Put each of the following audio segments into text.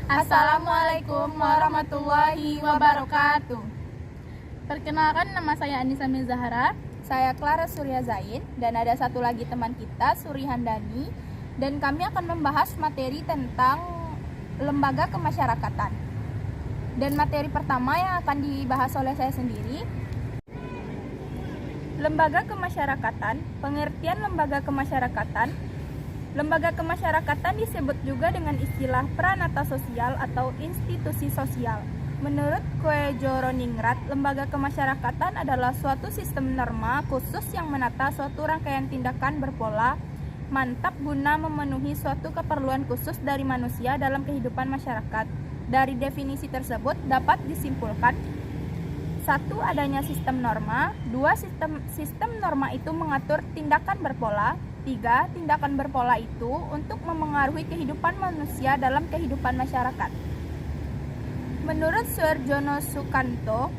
Assalamualaikum warahmatullahi wabarakatuh. Perkenalkan, nama saya Anissa Zahra. Saya Clara Surya Zain, dan ada satu lagi teman kita, Suri Handani, dan kami akan membahas materi tentang lembaga kemasyarakatan. Dan materi pertama yang akan dibahas oleh saya sendiri, lembaga kemasyarakatan. Pengertian lembaga kemasyarakatan. Lembaga kemasyarakatan disebut juga dengan istilah pranata sosial atau institusi sosial. Menurut Kue Joroningrat, lembaga kemasyarakatan adalah suatu sistem norma khusus yang menata suatu rangkaian tindakan berpola mantap guna memenuhi suatu keperluan khusus dari manusia dalam kehidupan masyarakat. Dari definisi tersebut dapat disimpulkan: 1. Adanya sistem norma. 2. Sistem norma itu mengatur tindakan berpola. 3. Tindakan berpola itu untuk memengaruhi kehidupan manusia dalam kehidupan masyarakat. Menurut Suarjono Sukanto,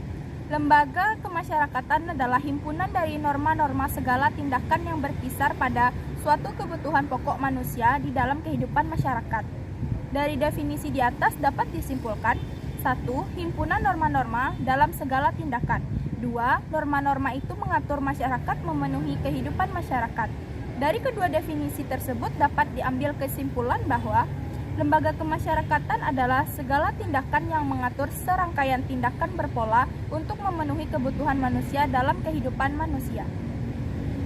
lembaga kemasyarakatan adalah himpunan dari norma-norma segala tindakan yang berkisar pada suatu kebutuhan pokok manusia di dalam kehidupan masyarakat. Dari definisi di atas dapat disimpulkan: 1. Himpunan norma-norma dalam segala tindakan. 2. Norma-norma itu mengatur masyarakat memenuhi kehidupan masyarakat. Dari kedua definisi tersebut dapat diambil kesimpulan bahwa lembaga kemasyarakatan adalah segala tindakan yang mengatur serangkaian tindakan berpola untuk memenuhi kebutuhan manusia dalam kehidupan manusia.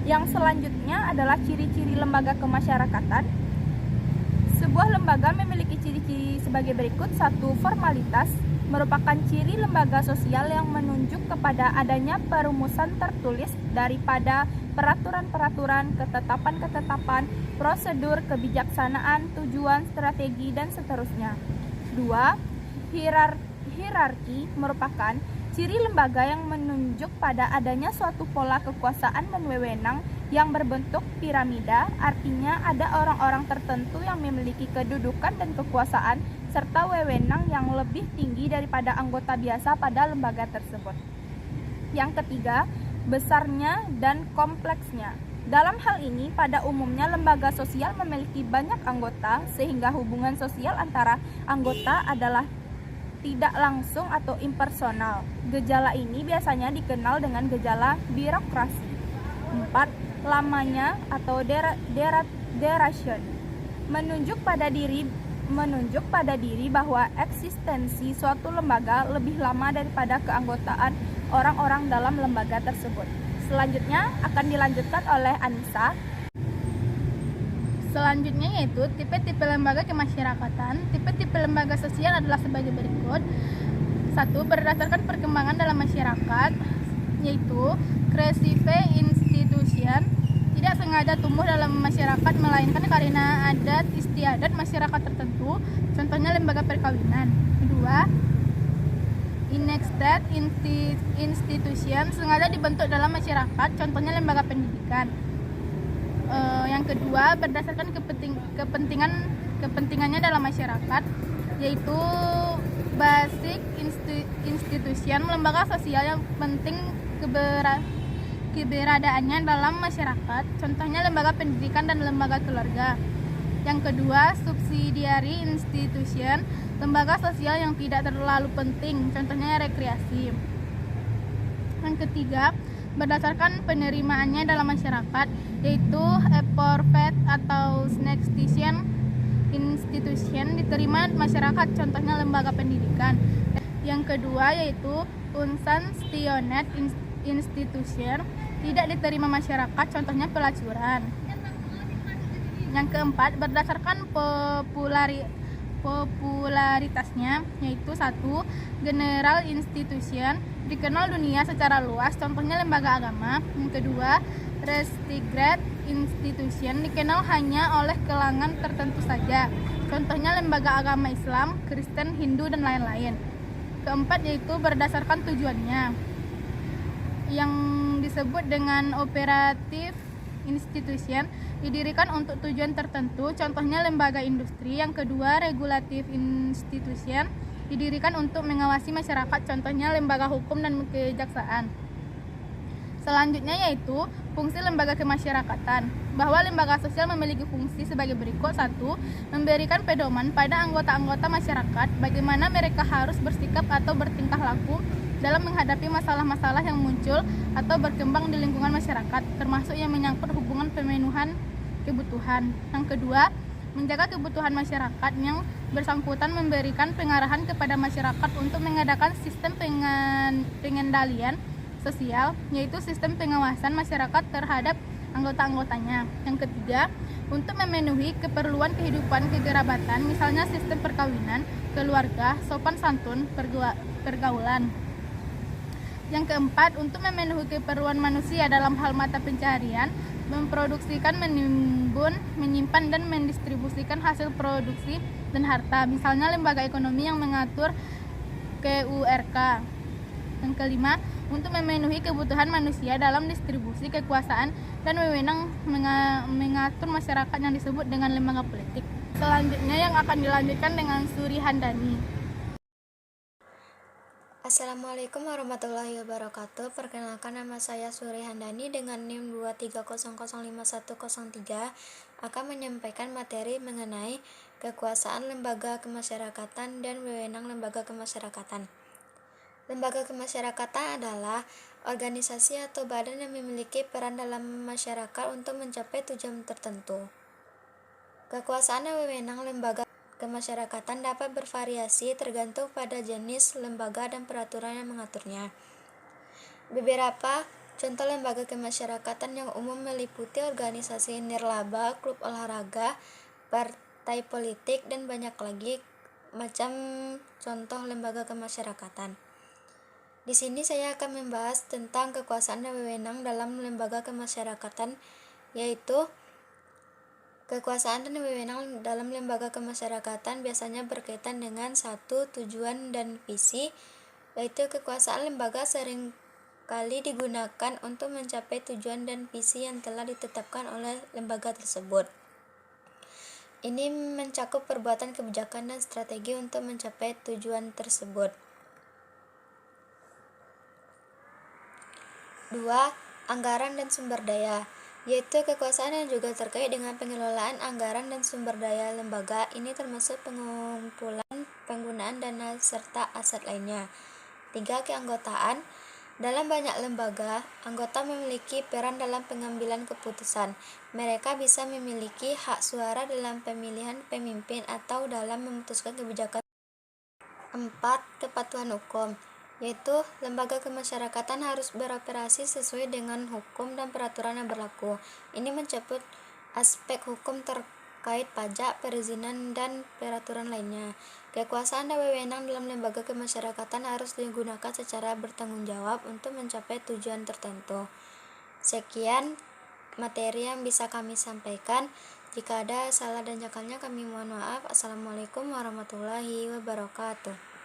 Yang selanjutnya adalah ciri-ciri lembaga kemasyarakatan. Sebuah lembaga memiliki ciri-ciri sebagai berikut. 1. Formalitas merupakan ciri lembaga sosial yang menunjuk kepada adanya perumusan tertulis daripada peraturan-peraturan, ketetapan-ketetapan, prosedur, kebijaksanaan, tujuan, strategi, dan seterusnya. 2. Hierarki merupakan ciri lembaga yang menunjuk pada adanya suatu pola kekuasaan dan wewenang yang berbentuk piramida, artinya ada orang-orang tertentu yang memiliki kedudukan dan kekuasaan serta wewenang yang lebih tinggi daripada anggota biasa pada lembaga tersebut. Yang ketiga, besarnya dan kompleksnya. Dalam hal ini, pada umumnya lembaga sosial memiliki banyak anggota sehingga hubungan sosial antara anggota adalah tidak langsung atau impersonal. Gejala ini biasanya dikenal dengan gejala birokrasi. 4. Lamanya atau duration menunjuk pada diri bahwa eksistensi suatu lembaga lebih lama daripada keanggotaan orang-orang dalam lembaga tersebut. Selanjutnya akan dilanjutkan oleh Anissa. Selanjutnya yaitu tipe-tipe lembaga kemasyarakatan. Tipe-tipe lembaga sosial adalah sebagai berikut. 1. Berdasarkan perkembangan dalam masyarakat, yaitu kreative institution, tidak sengaja tumbuh dalam masyarakat melainkan karena adat istiadat masyarakat tertentu, contohnya lembaga perkawinan. 2. Enacted institution, sengaja dibentuk dalam masyarakat, contohnya lembaga pendidikan. Yang kedua, berdasarkan kepentingannya dalam masyarakat, yaitu basic institution, lembaga sosial yang penting keberadaannya dalam masyarakat, contohnya lembaga pendidikan dan lembaga keluarga. Yang kedua, subsidiary institution, lembaga sosial yang tidak terlalu penting, contohnya rekreasi. Yang ketiga, berdasarkan penerimaannya dalam masyarakat, yaitu appropriate atau snextitian institution, diterima masyarakat, contohnya lembaga pendidikan. Yang kedua yaitu unsanctioned institution, tidak diterima masyarakat, contohnya pelacuran. Yang keempat, berdasarkan popularitasnya, yaitu 1. General institution, dikenal dunia secara luas, contohnya lembaga agama. Yang kedua, restricted institution, dikenal hanya oleh kalangan tertentu saja, contohnya lembaga agama Islam, Kristen, Hindu, dan lain-lain. Keempat yaitu berdasarkan tujuannya, yang disebut dengan operative institution, didirikan untuk tujuan tertentu, contohnya lembaga industri. Yang kedua, regulative institution, didirikan untuk mengawasi masyarakat, contohnya lembaga hukum dan kejaksaan. Selanjutnya yaitu Fungsi lembaga kemasyarakatan, bahwa lembaga sosial memiliki fungsi sebagai berikut. 1. Memberikan pedoman pada anggota-anggota masyarakat bagaimana mereka harus bersikap atau bertingkah laku dalam menghadapi masalah-masalah yang muncul atau berkembang di lingkungan masyarakat, termasuk yang menyangkut hubungan pemenuhan kebutuhan. Yang kedua, menjaga kebutuhan masyarakat yang bersangkutan, memberikan pengarahan kepada masyarakat untuk mengadakan sistem pengendalian sosial, yaitu sistem pengawasan masyarakat terhadap anggota-anggotanya. Yang ketiga, untuk memenuhi keperluan kehidupan kekerabatan, misalnya sistem perkawinan, keluarga, sopan santun, pergaulan. Yang keempat, untuk memenuhi keperluan manusia dalam hal mata pencaharian, memproduksikan, menimbun, menyimpan, dan mendistribusikan hasil produksi dan harta, misalnya lembaga ekonomi yang mengatur KURK. Yang kelima, untuk memenuhi kebutuhan manusia dalam distribusi kekuasaan dan wewenang mengatur masyarakat yang disebut dengan lembaga politik. Selanjutnya yang akan dilanjutkan dengan Suri Handani. Assalamualaikum warahmatullahi wabarakatuh. Perkenalkan, nama saya Suri Handani dengan NIM 2300103 akan menyampaikan materi mengenai kekuasaan lembaga kemasyarakatan dan wewenang lembaga kemasyarakatan. Lembaga kemasyarakatan adalah organisasi atau badan yang memiliki peran dalam masyarakat untuk mencapai tujuan tertentu. Kekuasaan dan wewenang lembaga kemasyarakatan dapat bervariasi tergantung pada jenis lembaga dan peraturan yang mengaturnya. Beberapa contoh lembaga kemasyarakatan yang umum meliputi organisasi nirlaba, klub olahraga, partai politik, dan banyak lagi macam contoh lembaga kemasyarakatan. Di sini saya akan membahas tentang kekuasaan dan wewenang dalam lembaga kemasyarakatan, yaitu kekuasaan dan wewenang dalam lembaga kemasyarakatan biasanya berkaitan dengan 1. Tujuan dan visi, yaitu kekuasaan lembaga seringkali digunakan untuk mencapai tujuan dan visi yang telah ditetapkan oleh lembaga tersebut. Ini mencakup perbuatan, kebijakan, dan strategi untuk mencapai tujuan tersebut. 2. Anggaran dan sumber daya, yaitu kekuasaan yang juga terkait dengan pengelolaan anggaran dan sumber daya lembaga. Ini termasuk pengumpulan, penggunaan dana, serta aset lainnya. 3. Keanggotaan. Dalam banyak lembaga, anggota memiliki peran dalam pengambilan keputusan. Mereka bisa memiliki hak suara dalam pemilihan pemimpin atau dalam memutuskan kebijakan. 4. Kepatuhan hukum, yaitu lembaga kemasyarakatan harus beroperasi sesuai dengan hukum dan peraturan yang berlaku. Ini mencakup aspek hukum terkait pajak, perizinan, dan peraturan lainnya. Kekuasaan dan wewenang dalam lembaga kemasyarakatan harus digunakan secara bertanggung jawab untuk mencapai tujuan tertentu. Sekian materi yang bisa kami sampaikan. Jika ada salah dan jakalnya kami mohon maaf. Assalamualaikum warahmatullahi wabarakatuh.